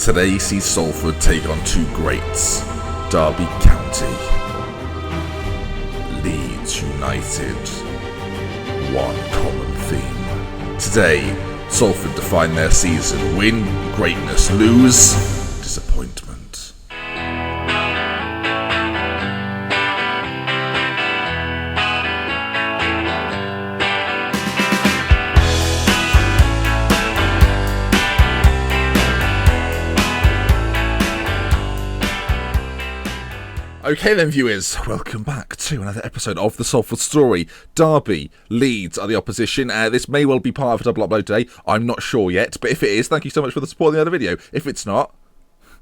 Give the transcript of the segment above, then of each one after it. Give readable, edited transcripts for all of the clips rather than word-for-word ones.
Today sees Salford take on two greats, Derby County, Leeds United. One common theme. Today, Salford define their season. Win, greatness. Lose, disappointment. Okay then viewers, welcome back to another episode of the Salford story. Derby, Leeds are the opposition. This may well be part of a double upload today, I'm not sure yet, but if it is, thank you so much for the support in the other video. If it's not,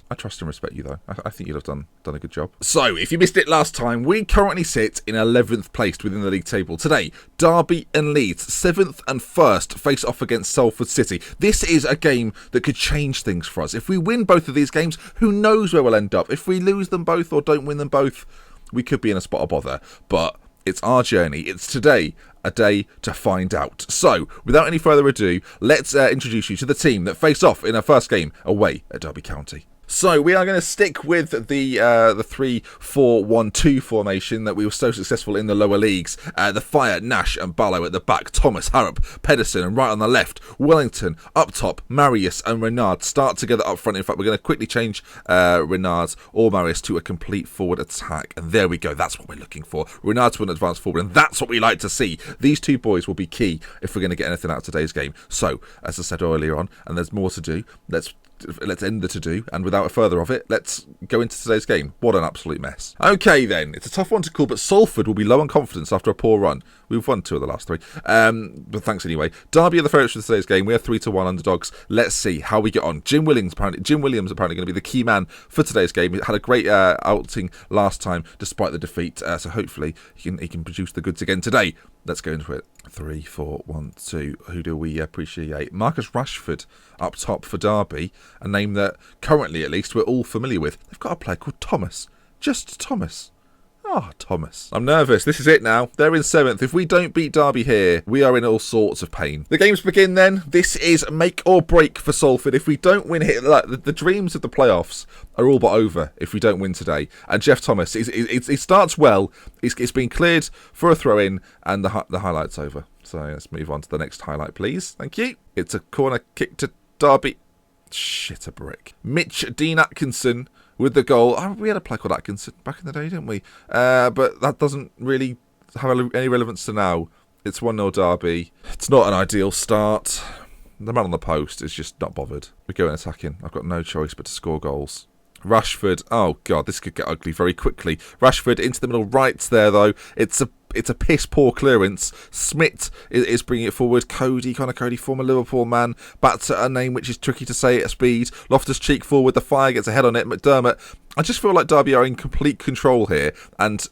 I trust and respect you though. I think you'll have done a good job. So, if you missed it last time, we currently sit in 11th place within the league table. Today, Derby and Leeds, 7th and 1st, face off against Salford City. This is a game that could change things for us. If we win both of these games, who knows where we'll end up. If we lose them both or don't win them both, we could be in a spot of bother. But it's our journey. It's today a day to find out. So, without any further ado, let's introduce you to the team that face off in our first game away at Derby County. So we are going to stick with the 3-4-1-2 formation that we were so successful in the lower leagues. The Fire, Nash and Barlow at the back, Thomas, Harrop, Pedersen, and right on the left, Wellington, up top, Marius and Renard start together up front. In fact, we're going to quickly change Renard's or Marius to a complete forward attack. And there we go, that's what we're looking for. Renard to an advance forward, and that's what we like to see. These two boys will be key if we're going to get anything out of today's game. So, as I said earlier on, and there's more to do, let's end the to-do, and without further of it, let's go into today's game. What an absolute mess. Okay then, it's a tough one to call, but Salford will be low on confidence after a poor run. We've won 2 of the last 3, but thanks anyway. Derby are the favourites for today's game. We are 3-1 underdogs. Let's see how we get on. Jim Williams apparently going to be the key man for today's game. He had a great outing last time despite the defeat, so hopefully he can produce the goods again today. Let's go into it. 3-4-1-2. Who do we appreciate? Marcus Rashford up top for Derby, a name that currently, at least, we're all familiar with. They've got a player called Thomas. Just Thomas. Ah, Thomas. I'm nervous. This is it now. They're in 7th. If we don't beat Derby here, we are in all sorts of pain. The games begin then. This is make or break for Salford. If we don't win here, the dreams of the playoffs are all but over if we don't win today. And Jeff Thomas, he starts well. It's been cleared for a throw-in, and the highlight's over. So let's move on to the next highlight, please. Thank you. It's a corner kick to Derby. Shit, a brick. Mitch Dean Atkinson with the goal. Oh, we had a player called Atkinson back in the day, didn't we? But that doesn't really have any relevance to now. It's 1-0 Derby. It's not an ideal start. The man on the post is just not bothered. We go in attacking. I've got no choice but to score goals. Rashford. Oh, God, this could get ugly very quickly. Rashford into the middle right there, though. It's a piss-poor clearance. Smith is bringing it forward. Cody, former Liverpool man. Back to a name which is tricky to say at speed. Loftus-Cheek forward. The Fire gets ahead on it. McDermott. I just feel like Derby are in complete control here. And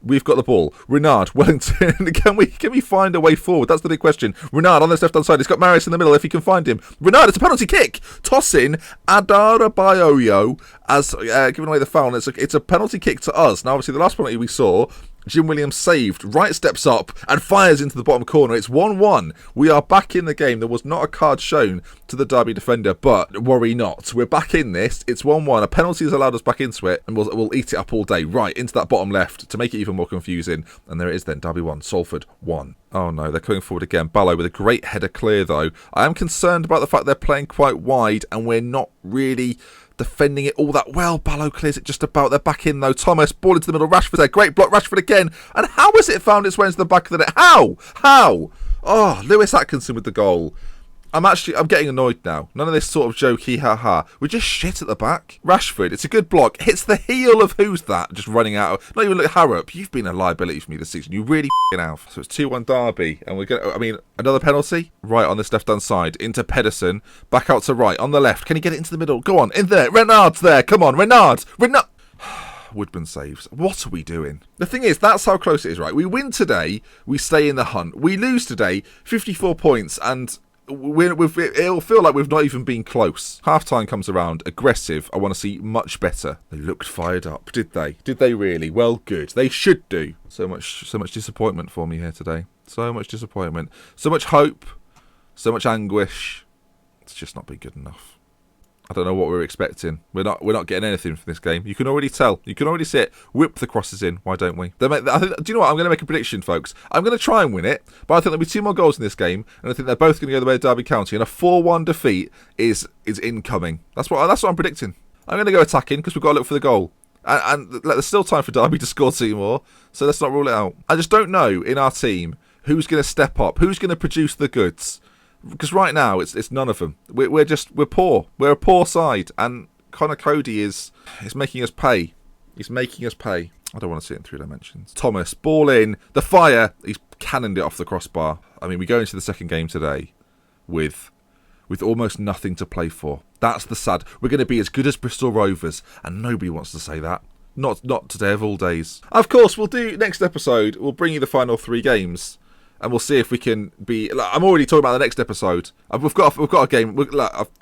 we've got the ball. Renard, Wellington. Can we find a way forward? That's the big question. Renard on this left-hand side. He's got Marius in the middle if he can find him. Renard, it's a penalty kick. Toss in Adara Bayoyo as giving away the foul. It's a penalty kick to us. Now, obviously, the last penalty we saw, Jim Williams saved, right steps up and fires into the bottom corner. It's 1-1. We are back in the game. There was not a card shown to the Derby defender, but worry not. We're back in this. It's 1-1. A penalty has allowed us back into it, and we'll eat it up all day. Right, into that bottom left to make it even more confusing. And there it is then. Derby 1, Salford 1. Oh no, they're coming forward again. Barlow with a great header clear, though. I am concerned about the fact they're playing quite wide, and we're not really defending it all that well. Barlow clears it just about. They're back in though. Thomas, ball into the middle. Rashford there. Great block. Rashford again. And how has it found its way into the back of the net? How? Oh, Lewis Atkinson with the goal. I'm getting annoyed now. None of this sort of jokey ha-ha. We're just shit at the back. Rashford, it's a good block. Hits the heel of who's that? Just running out of... Not even look, Harrop. You've been a liability for me this season. You really have. So it's 2-1 Derby. And we're going to... another penalty? Right on this left-hand side. Into Pedersen. Back out to right. On the left. Can he get it into the middle? Go on. In there. Renard's there. Come on. Renard. Woodman saves. What are we doing? The thing is, that's how close it is, right? We win today. We stay in the hunt. We lose today. 54 points. And... it'll feel like we've not even been close. Half-time comes around, aggressive. I want to see much better. They looked fired up, did they? Did they really? Well, good. They should do. So much disappointment for me here today. So much disappointment. So much hope. So much anguish. It's just not been good enough. I don't know what we're expecting. We're not getting anything from this game. You can already tell. You can already see it. Whip the crosses in. Why don't we? Do you know what? I'm going to make a prediction, folks. I'm going to try and win it, but I think there'll be 2 more goals in this game, and I think they're both going to go the way of Derby County, and a 4-1 defeat is incoming. That's what I'm predicting. I'm going to go attacking because we've got to look for the goal. And there's still time for Derby to score 2 more, so let's not rule it out. I just don't know in our team who's going to step up, who's going to produce the goods. Because right now, it's none of them. We're poor. We're a poor side. And Connor Cody is making us pay. He's making us pay. I don't want to see it in 3 dimensions. Thomas, ball in. The fire. He's cannoned it off the crossbar. I mean, we go into the second game today with almost nothing to play for. That's the sad. We're going to be as good as Bristol Rovers. And nobody wants to say that. Not today of all days. Of course, we'll do next episode. We'll bring you the final 3 games. And we'll see if we can be... I'm already talking about the next episode. We've got a game...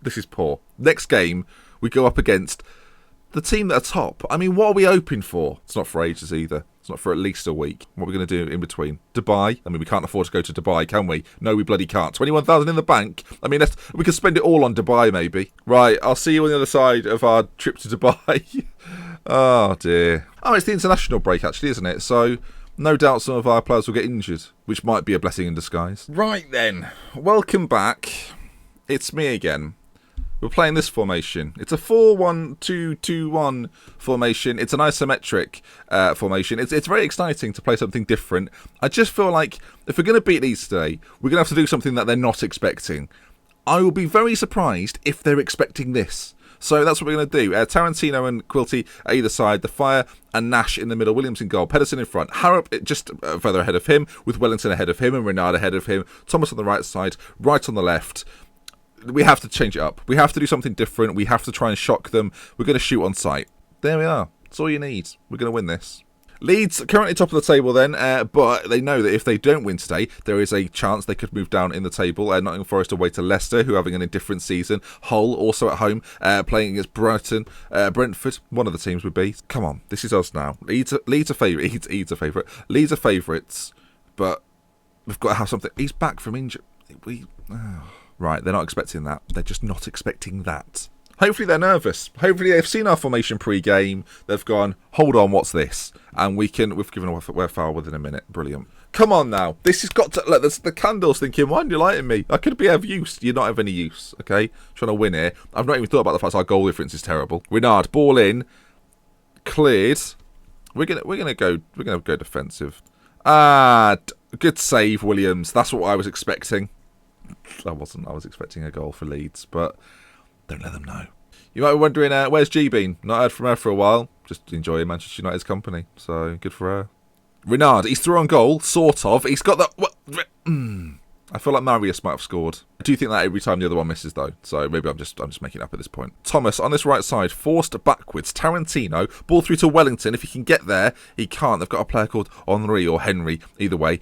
This is poor. Next game, we go up against the team that are top. I mean, what are we hoping for? It's not for ages either. It's not for at least a week. What are we going to do in between? Dubai? I mean, we can't afford to go to Dubai, can we? No, we bloody can't. 21,000 in the bank? I mean, we could spend it all on Dubai, maybe. Right, I'll see you on the other side of our trip to Dubai. Oh, dear. Oh, it's the international break, actually, isn't it? So... no doubt some of our players will get injured, which might be a blessing in disguise. Right then, welcome back. It's me again. We're playing this formation. It's a 4-1-2-2-1 formation. It's an isometric formation. It's very exciting to play something different. I just feel like if we're going to beat Leeds today, we're going to have to do something that they're not expecting. I will be very surprised if they're expecting this. So that's what we're going to do. Tarantino and Quilty at either side. The Fire and Nash in the middle. Williams in goal. Pedersen in front. Harrop just further ahead of him, with Wellington ahead of him and Renard ahead of him. Thomas on the right side. Wright on the left. We have to change it up. We have to do something different. We have to try and shock them. We're going to shoot on sight. There we are. That's all you need. We're going to win this. Leeds currently top of the table then, but they know that if they don't win today, there is a chance they could move down in the table. Nottingham Forest away to Leicester, who are having an indifferent season. Hull also at home, playing against Brighton. Brentford, one of the teams would be. Come on, this is us now. Leeds are favourite. Leeds are favourites, but we've got to have something. He's back from injury. Right, they're not expecting that. They're just not expecting that. Hopefully they're nervous. Hopefully they've seen our formation pre-game. They've gone, hold on, what's this? And we've given away a foul within a minute. Brilliant. Come on now. This has got to... Look, the candle's thinking, why aren't you lighting me? I could be of use. You're not of any use, okay? Trying to win here. I've not even thought about the fact our goal difference is terrible. Renard, ball in. Cleared. We're gonna go defensive. Good save, Williams. That's what I was expecting. I wasn't. I was expecting a goal for Leeds, but... don't let them know. You might be wondering, where's G been? Not heard from her for a while. Just enjoying Manchester United's company. So, good for her. Renard, he's through on goal, sort of. He's got that... I feel like Marius might have scored. I do think that every time the other one misses, though. So maybe I'm just making it up at this point. Thomas, on this right side, forced backwards. Tarantino, ball through to Wellington. If he can get there, he can't. They've got a player called Henri or Henry. Either way.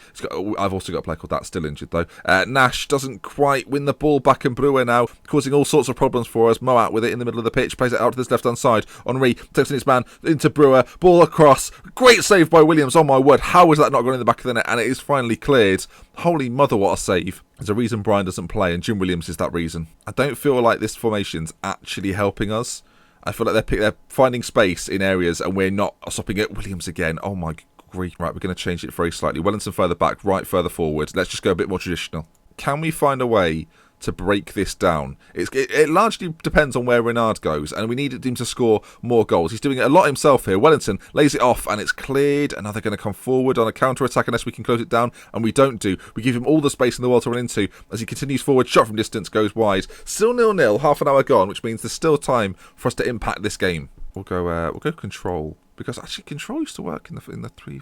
I've also got a player called that, still injured, though. Nash doesn't quite win the ball back, and Brewer now causing all sorts of problems for us. Moat with it in the middle of the pitch. Plays it out to this left-hand side. Henri takes in his man into Brewer. Ball across. Great save by Williams. Oh, my word. How is that not going in the back of the net? And it is finally cleared. Holy mother, what a save. There's a reason Brian doesn't play, and Jim Williams is that reason. I don't feel like this formation's actually helping us. I feel like they're finding space in areas, and we're not stopping it. Williams again. Oh, my grief. Right, we're going to change it very slightly. Wellington further back, Wright further forward. Let's just go a bit more traditional. Can we find a way to break this down? It largely depends on where Renard goes, and we need him to score more goals. He's doing it a lot himself here. Wellington lays it off, and it's cleared, and now they're going to come forward on a counter-attack unless we can close it down, and we don't do. We give him all the space in the world to run into as he continues forward. Shot from distance goes wide. Still 0-0, half an hour gone, which means there's still time for us to impact this game. We'll go control, because actually control used to work in the three.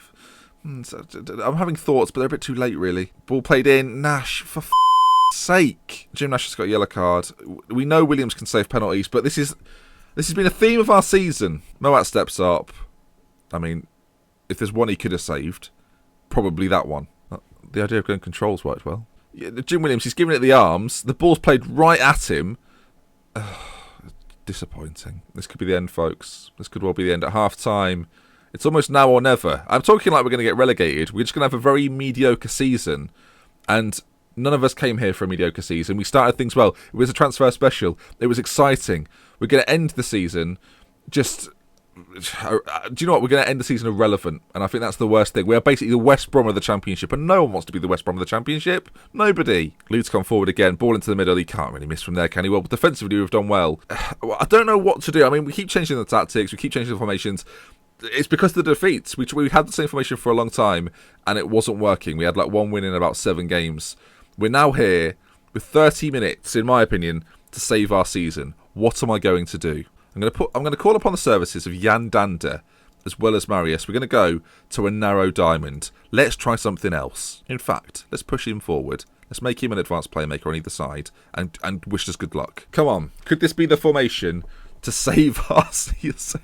I'm having thoughts, but they're a bit too late, really. Ball played in. Nash, for sake. Jim Nash has got a yellow card. We know Williams can save penalties, but this has been a theme of our season. Moat steps up. I mean, if there's one he could have saved, probably that one. The idea of going controls worked well. Yeah, Jim Williams, he's giving it the arms. The ball's played right at him. Disappointing. This could be the end, folks. This could well be the end at half-time. It's almost now or never. I'm talking like we're going to get relegated. We're just going to have a very mediocre season. And None of us came here for a mediocre season. We started things well. It was a transfer special. It was exciting. We're going to end the season just... Do you know what? We're going to end the season irrelevant, and I think that's the worst thing. We are basically the West Brom of the Championship, and no one wants to be the West Brom of the Championship. Nobody. Lough's come forward again, ball into the middle. He can't really miss from there, can he? Well, defensively, we've done well. I don't know what to do. I mean, we keep changing the tactics, we keep changing the formations. It's because of the defeats. We had the same formation for a long time, and it wasn't working. We had like 1 win in about 7 games. We're now here with 30 minutes, in my opinion, to save our season. What am I going to do? I'm going to call upon the services of Jan Dander as well as Marius. We're going to go to a narrow diamond. Let's try something else. In fact, let's push him forward. Let's make him an advanced playmaker on either side and wish us good luck. Come on. Could this be the formation to save our season?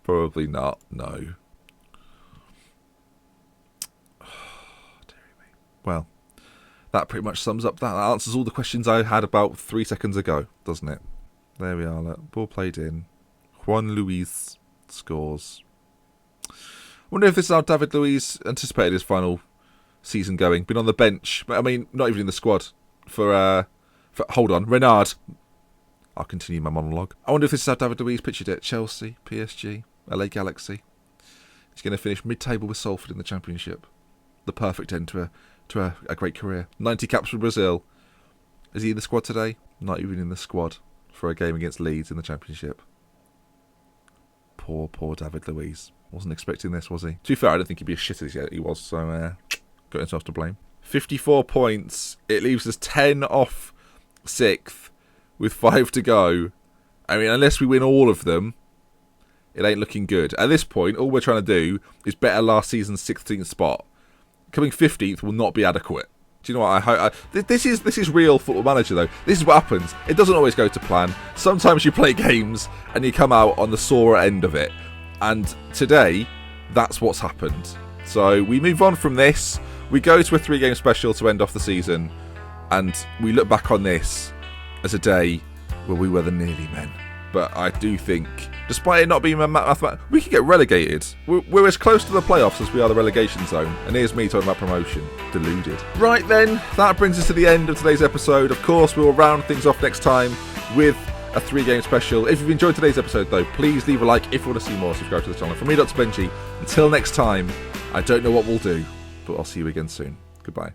Probably not. No. Oh, dearie me. Well, that pretty much sums up that. That answers all the questions I had about 3 seconds ago, doesn't it? There we are. Look. Ball played in. Juan Luis scores. I wonder if this is how David Luiz anticipated his final season going. Been on the bench. I mean, not even in the squad. For hold on. Renard. I'll continue my monologue. I wonder if this is how David Luiz pictured it. Chelsea, PSG, LA Galaxy. He's going to finish mid-table with Salford in the Championship. The perfect end to a great career. 90 caps for Brazil. Is he in the squad today? Not even in the squad for a game against Leeds in the Championship. Poor David Luiz. Wasn't expecting this, was he? To be fair, I don't think he'd be as shit as he was, so got himself to blame. 54 points. It leaves us 10 off 6th with 5 to go. I mean, unless we win all of them, it ain't looking good. At this point, all we're trying to do is better last season's 16th spot. Coming 15th will not be adequate. Do you know what? This is real Football Manager, though. This is what happens. It doesn't always go to plan. Sometimes you play games and you come out on the sore end of it. And today, that's what's happened. So we move on from this. We go to a 3-game special to end off the season. And we look back on this as a day where we were the nearly men. But I do think, despite it not being mathematical, we could get relegated. We're as close to the playoffs as we are the relegation zone. And here's me talking about promotion. Deluded. Right then, that brings us to the end of today's episode. Of course, we will round things off next time with a 3-game special. If you've enjoyed today's episode, though, please leave a like. If you want to see more, subscribe to the channel. From me, Dr. Benji, until next time, I don't know what we'll do, but I'll see you again soon. Goodbye.